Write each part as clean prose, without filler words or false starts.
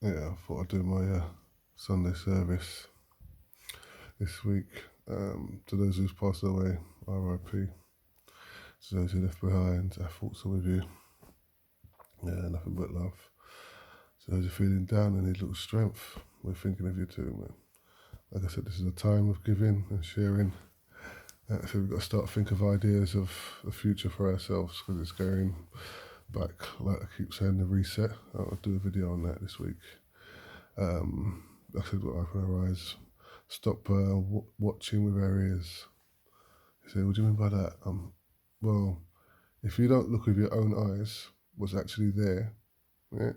Yeah, I thought I'd do my Sunday service this week. To those who's passed away, RIP. To those who left behind, our thoughts are with you. Yeah, nothing but love. To those who are feeling down and need a little strength, we're thinking of you too, man. Like I said, this is a time of giving and sharing. So we've got to start to think of ideas of the future for ourselves because it's going back, like I keep saying, the reset. I'll do a video on that this week. Like I said, we've got to open our eyes, stop watching with our ears. You say, what do you mean by that? Well, if you don't look with your own eyes, what's actually there, yeah,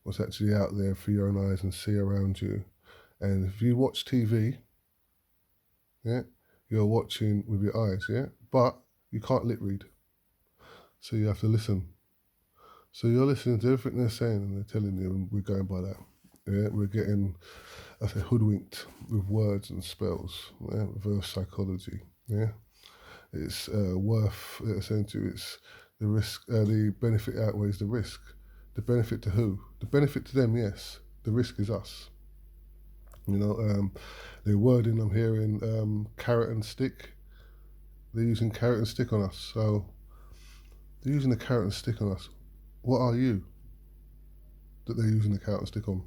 what's actually out there for your own eyes and see around you, and if you watch TV, yeah, you're watching with your eyes, yeah, but you can't lip read, so you have to listen. So you're listening to everything they're saying and they're telling you, and we're going by that. Yeah, we're getting, I say, hoodwinked with words and spells. Yeah, reverse psychology. Yeah, it's worth. Essentially, it's the risk. The benefit outweighs the risk. The benefit to who? The benefit to them, yes. The risk is us. You know, the wording I'm hearing, carrot and stick. They're using carrot and stick on us. So they're using the carrot and stick on us. What are you that they're using the carrot and stick on?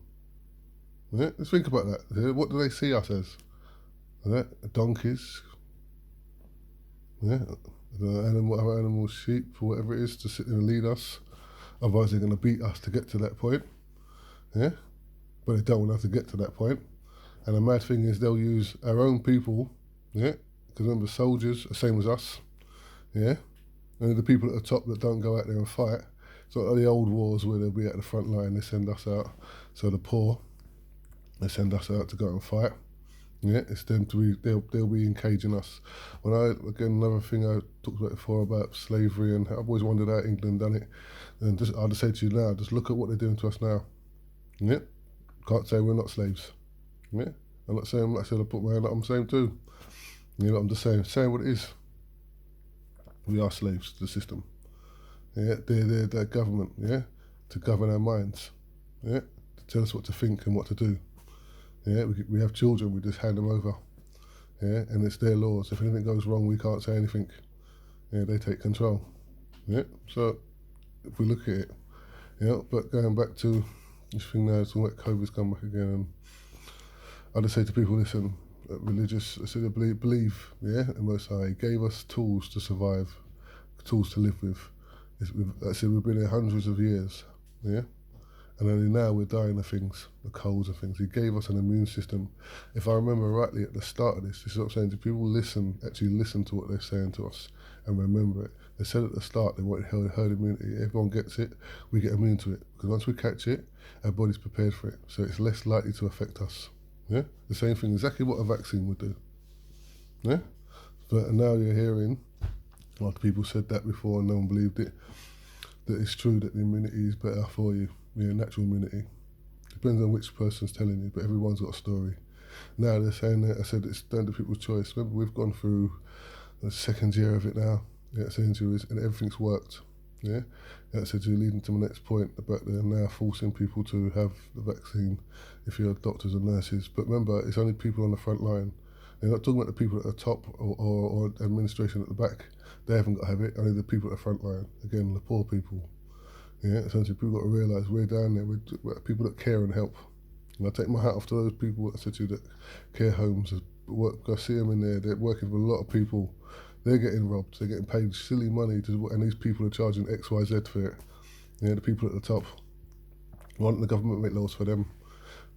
Yeah? Let's think about that. Yeah? What do they see us as? Yeah? Donkeys? Yeah? Animals, sheep, whatever it is, to sit there and lead us. Otherwise, they're going to beat us to get to that point. Yeah? But they don't want us to get to that point. And the mad thing is, they'll use our own people. Yeah? Because remember, soldiers are same as us. Yeah? And the people at the top that don't go out there and fight. So like the old wars where they'll be at the front line, they send us out. So the poor, they send us out to go and fight. Yeah, it's them to be. They'll be encaging us. When I again another thing I talked about before about slavery, and I've always wondered how England done it. And just I'll just say to you now, just look at what they're doing to us now. Yeah, can't say we're not slaves. Yeah, I'm not saying I said I put my hand up. I'm saying too. You know, I'm just saying what it is. We are slaves to the system. Yeah, they're government. Yeah, to govern our minds. Yeah, to tell us what to think and what to do. Yeah, we have children. We just hand them over. Yeah, and it's their laws. If anything goes wrong, we can't say anything. Yeah, they take control. Yeah, so if we look at it, yeah, but going back to this thing now, talking about COVID's come back again, and I just say to people, listen, religious, I said, believe, yeah, the Most High gave us tools to survive, tools to live with. I said, we've been here hundreds of years, yeah, and only now we're dying of things, the colds and things. He gave us an immune system. If I remember rightly at the start of this is what I'm saying, to people actually listen to what they're saying to us and remember it. They said at the start they wanted herd immunity. Everyone gets it, we get immune to it. Because once we catch it, our body's prepared for it. So it's less likely to affect us. Yeah? The same thing, exactly what a vaccine would do. Yeah? But now you're hearing, like people said that before and no one believed it, that it's true that the immunity is better for you. Yeah, natural immunity. Depends on which person's telling you, but everyone's got a story. Now they're saying that I said it's down to people's choice. Remember, we've gone through the second year of it now. Yeah, it's injuries and everything's worked. Yeah, I said to leading to my next point about they're now forcing people to have the vaccine if you're doctors and nurses. But remember, it's only people on the front line. They're not talking about the people at the top or administration at the back. They haven't got to have it. Only the people at the front line. Again, the poor people. Yeah, essentially, people got to realise we're down there. We're people that care and help. And I take my hat off to those people that I said to you that care homes work. I see them in there. They're working with a lot of people. They're getting robbed. They're getting paid silly money and these people are charging X, Y, Z for it. Yeah, the people at the top want the government to make laws for them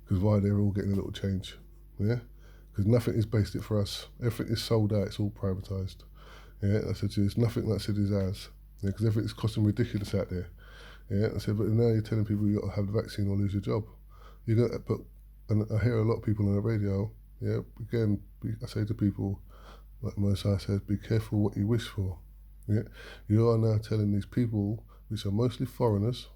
because why they're all getting a little change. Yeah, because nothing is based it for us. Everything is sold out. It's all privatised. Yeah, I said to you, it's nothing that I said is ours. Yeah, because everything's costing ridiculous out there. Yeah, I said, but now you're telling people you got to have the vaccine or lose your job. You got, but and I hear a lot of people on the radio. Yeah, again, I say to people, like Mosai says, be careful what you wish for. Yeah, you are now telling these people, which are mostly foreigners,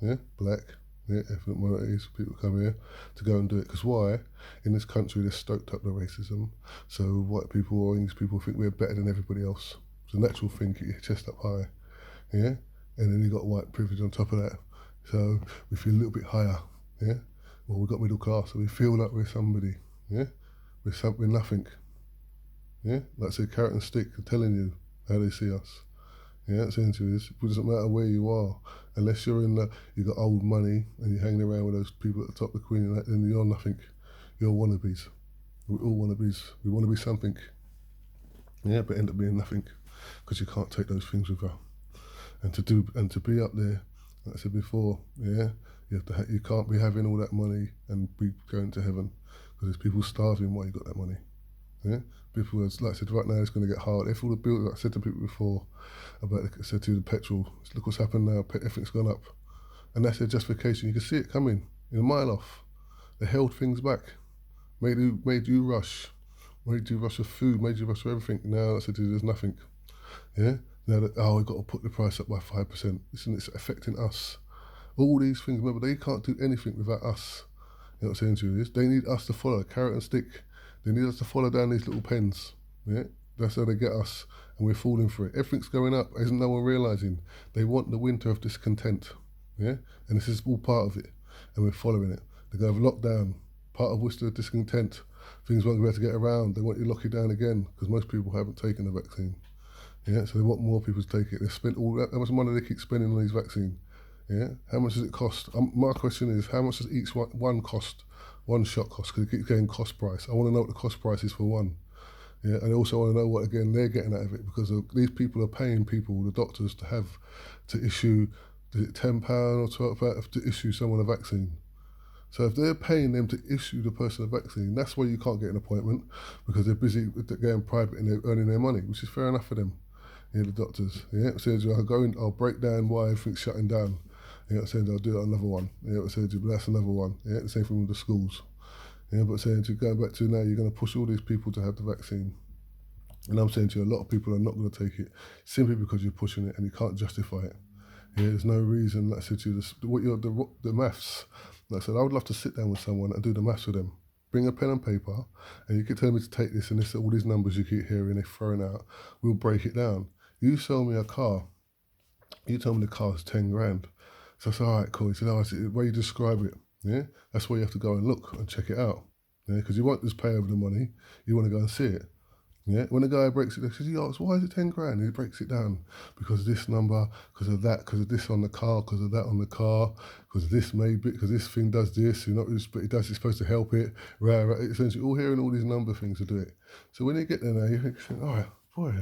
yeah, black, yeah, ethnic minorities, people come here to go and do it. Because why? In this country, they're stoked up the racism. So white people or English people think we're better than everybody else. It's a natural thing, get your chest up high. Yeah, and then you got white privilege on top of that, so we feel a little bit higher. Yeah, Well, we've got middle class, so we feel like we're somebody. Yeah, we're nothing. Yeah, like I say, carrot and stick are telling you how they see us. Yeah, it's saying to you, it doesn't matter where you are, unless you're in the, you got old money and you're hanging around with those people at the top of the queen, and that, then you're nothing. You're wannabes. We all wannabes. We want to be something. Yeah, but end up being nothing because you can't take those things with you. And to be up there, like I said before, yeah, you can't be having all that money and be going to heaven because there's people starving while you got that money. Yeah, people, like I said, right now it's going to get hard. If all the bills, like I said to people before about, I said to you, the petrol, look what's happened now. Everything's gone up, and that's their justification. You can see it coming in a mile off. They held things back, made you rush, made you rush for food, made you rush for everything. Now I said to you, there's nothing. Yeah. Now that, we've got to put the price up by 5%. Listen, it's affecting us. All these things, remember, they can't do anything without us. You know what I'm saying to you? They need us to follow, carrot and stick. They need us to follow down these little pens. Yeah, that's how they get us, and we're falling for it. Everything's going up. Isn't no one realizing? They want the winter of discontent. Yeah, and this is all part of it, and we're following it. They go have lockdown, part of Worcester discontent. Things won't be able to get around. They want you to lock it down again because most people haven't taken the vaccine. Yeah, so they want more people to take it. They spent all that. How much money they keep spending on these vaccines? Yeah, how much does it cost? My question is, how much does each one cost? One shot cost? Because it keeps getting cost price. I want to know what the cost price is for one. Yeah, and I also want to know what again they're getting out of it because these people are paying people, the doctors, to issue, is it £10 or £12 to issue someone a vaccine. So if they're paying them to issue the person a vaccine, that's why you can't get an appointment because they're busy going private and they're earning their money, which is fair enough for them. Yeah, the doctors. Yeah, so I'll break down why everything's shutting down. Yeah, saying I'll do another one. Yeah, saying but that's another one. Yeah, the same thing with the schools. Yeah, but saying to going back to now, you're going to push all these people to have the vaccine. And I'm saying to you, a lot of people are not going to take it simply because you're pushing it and you can't justify it. Yeah, there's no reason. Like I said to you, the maths. Like I said, I would love to sit down with someone and do the maths with them. Bring a pen and paper, and you can tell me to take this and this, all these numbers you keep hearing, they're throwing out. We'll break it down. You sell me a car. You tell me the car's 10 grand. So I said, all right, cool. He said, oh, I said, the way you describe it, yeah, that's where you have to go and look and check it out. Yeah, because you won't just pay over the money, you want to go and see it. Yeah, when the guy breaks it, he says, he asks, why is it 10 grand? And he breaks it down because of this number, because of that, because of this on the car, because of that on the car, because this maybe, because this thing does this, you're not just, but it does, it's supposed to help it. Right. Essentially, all hearing all these number things to do it. So when you get there now, you think, all right, boy,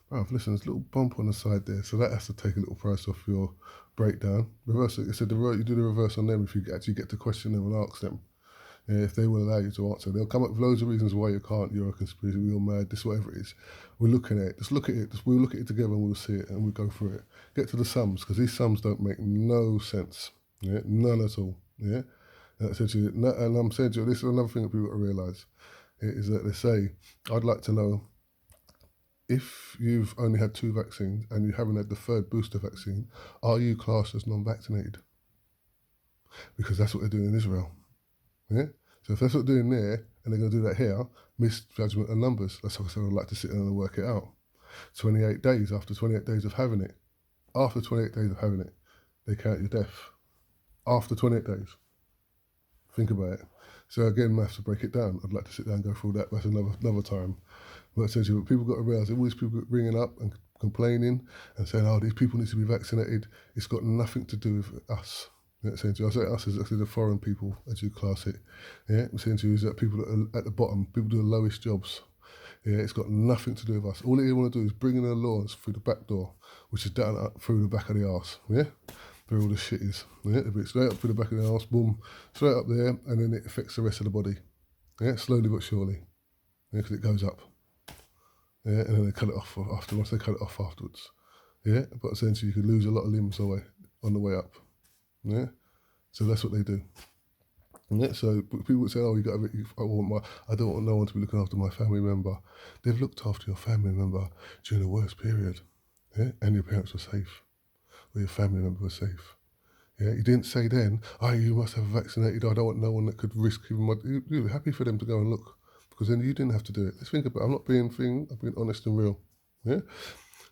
bro, listen, there's a little bump on the side there, so that has to take a little price off your breakdown. Reverse it. It said you do the reverse on them if you actually get to question them and ask them. Yeah, if they will allow you to answer, they'll come up with loads of reasons why you can't. You're a conspiracy. You're mad. This, whatever it is. We're looking at it. Just look at it. We'll look at it together and we'll see it and we'll go through it. Get to the sums because these sums don't make no sense. Yeah, none at all. Yeah, and, and I'm saying to you, this is another thing that people got to realise is that they say, I'd like to know if you've only had 2 vaccines and you haven't had the 3rd booster vaccine, are you classed as non-vaccinated? Because that's what they're doing in Israel. Yeah. So if that's what they're doing there, and they're going to do that here, misjudgment of numbers. That's what I said. I'd like to sit down and work it out. 28 days after 28 days of having it, after 28 days of having it, they count your death. After 28 days. Think about it. So again, maths to break it down. I'd like to sit down and go through that. That's another time. But essentially, what people got to realise, all these people ringing up and complaining and saying, "Oh, these people need to be vaccinated." It's got nothing to do with us. Yeah, saying to you, I say us as actually the foreign people, as you class it. Yeah, I'm saying to you is that people that are at the bottom, people do the lowest jobs. Yeah, it's got nothing to do with us. All they want to do is bring in the laws through the back door, which is down through the back of the arse. Yeah, where all the shit is. Yeah, if it's straight up through the back of the arse, boom, straight up there, and then it affects the rest of the body. Yeah, slowly but surely. Yeah, because it goes up. Yeah, and then they cut it off once they cut it off afterwards. Yeah, but essentially you could lose a lot of limbs on the way up. Yeah, so that's what they do. Yeah, so people would say, "Oh, I don't want no one to be looking after my family member." They've looked after your family member during the worst period, yeah, and your parents were safe, or your family member was safe. Yeah, you didn't say then, "Oh, you must have vaccinated." I don't want no one that could risk even my. You were happy for them to go and look, because then you didn't have to do it. Let's think about it. I'm being honest and real. Yeah.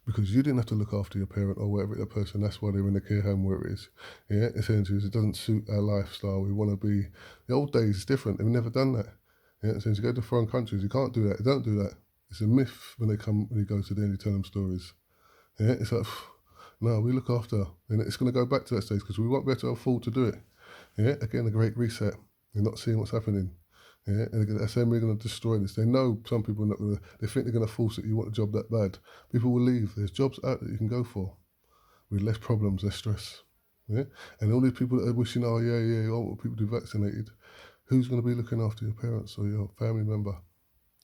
because you didn't have to look after your parent or whatever the person. That's why they're in the care home where it is. Yeah, essentially, it doesn't suit our lifestyle. We want to be. The old days is different. They've never done that. Yeah, since you go to foreign countries, you can't do that. They don't do that. It's a myth when you go to there and you tell them stories. Yeah, it's like, no, we look after, and it's going to go back to that stage because we won't be able to afford to do it. Yeah, again, a great reset. You're not seeing what's happening. Yeah, and that's them. We're going to destroy this. They know some people are not going to. They think they're going to force it. You want a job that bad. People will leave. There's jobs out that you can go for with less problems, less stress. Yeah, and all these people that are wishing, oh yeah, yeah, I want people to be vaccinated. Who's going to be looking after your parents or your family member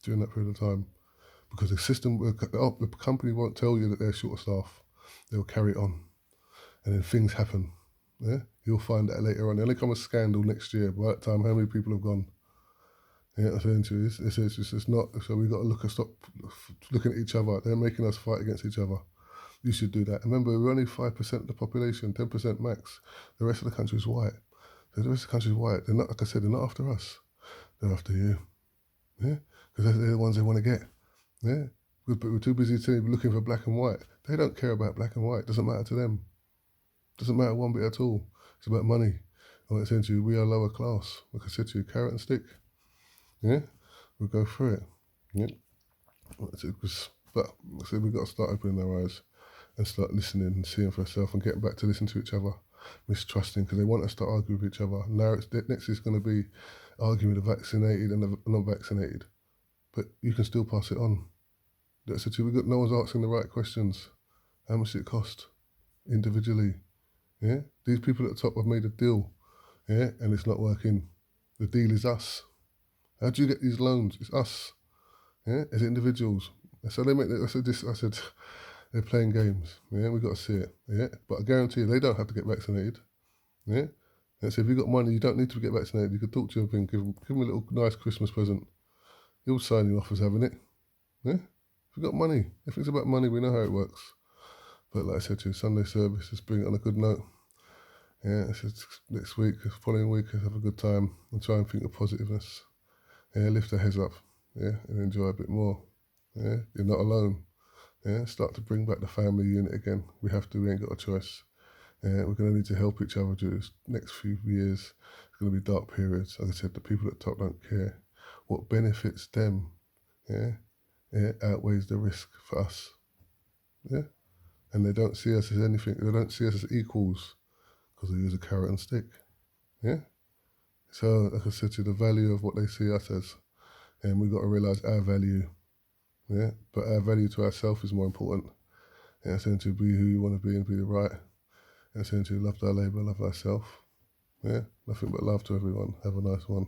during that period of time? Because the system, the company won't tell you that they're short of staff. They'll carry it on, and then things happen. Yeah, you'll find that later on. There'll come a scandal next year. By that time, how many people have gone? Yeah, I'm saying to you, it's not. So we've got to stop looking at each other. They're making us fight against each other. You should do that. Remember, we're only 5% of the population, 10% max. The rest of the country is white. So the rest of the country is white. They're not, like I said, they're not after us. They're after you. Yeah, because they're the ones they want to get. Yeah, we're too busy looking for black and white. They don't care about black and white. It doesn't matter to them. It doesn't matter one bit at all. It's about money. And I said to you, we are lower class. Like I said to you, carrot and stick. Yeah, we'll go through it. Yeah, but I said we've got to start opening our eyes and start listening and seeing for ourselves and getting back to listen to each other, mistrusting because they want us to argue with each other. Now next is going to be arguing with the vaccinated and the non-vaccinated, but you can still pass it on. That's it. No one's asking the right questions. How much does it cost individually? Yeah, these people at the top have made a deal. Yeah, and it's not working. The deal is us. How do you get these loans? It's us. Yeah, as individuals. So they make. I said they're playing games. Yeah, we got to see it. Yeah, but I guarantee you, they don't have to get vaccinated. Yeah, and so if you got money, you don't need to get vaccinated. You could talk to him and give him a little nice Christmas present. He'll sign you off as having it. Yeah, if you got money, if it's about money, we know how it works. But like I said to you, Sunday service, let's bring it on a good note. Yeah, next week, the following week, let's have a good time and try and think of positiveness. Yeah, lift our heads up. Yeah, and enjoy a bit more. Yeah, you're not alone. Yeah, start to bring back the family unit again. We have to. We ain't got a choice. Yeah, we're going to need to help each other during this next few years. It's going to be dark periods. As I said, the people at the top don't care. What benefits them, yeah, outweighs the risk for us. Yeah, and they don't see us as anything. They don't see us as equals because we use a carrot and stick. Yeah. So, like I said to you, the value of what they see us as, and we've got to realise our value. Yeah, but our value to ourselves is more important. Yeah, saying to be who you want to be and be the right. And saying to love thy labour, love thyself. Yeah, nothing but love to everyone. Have a nice one.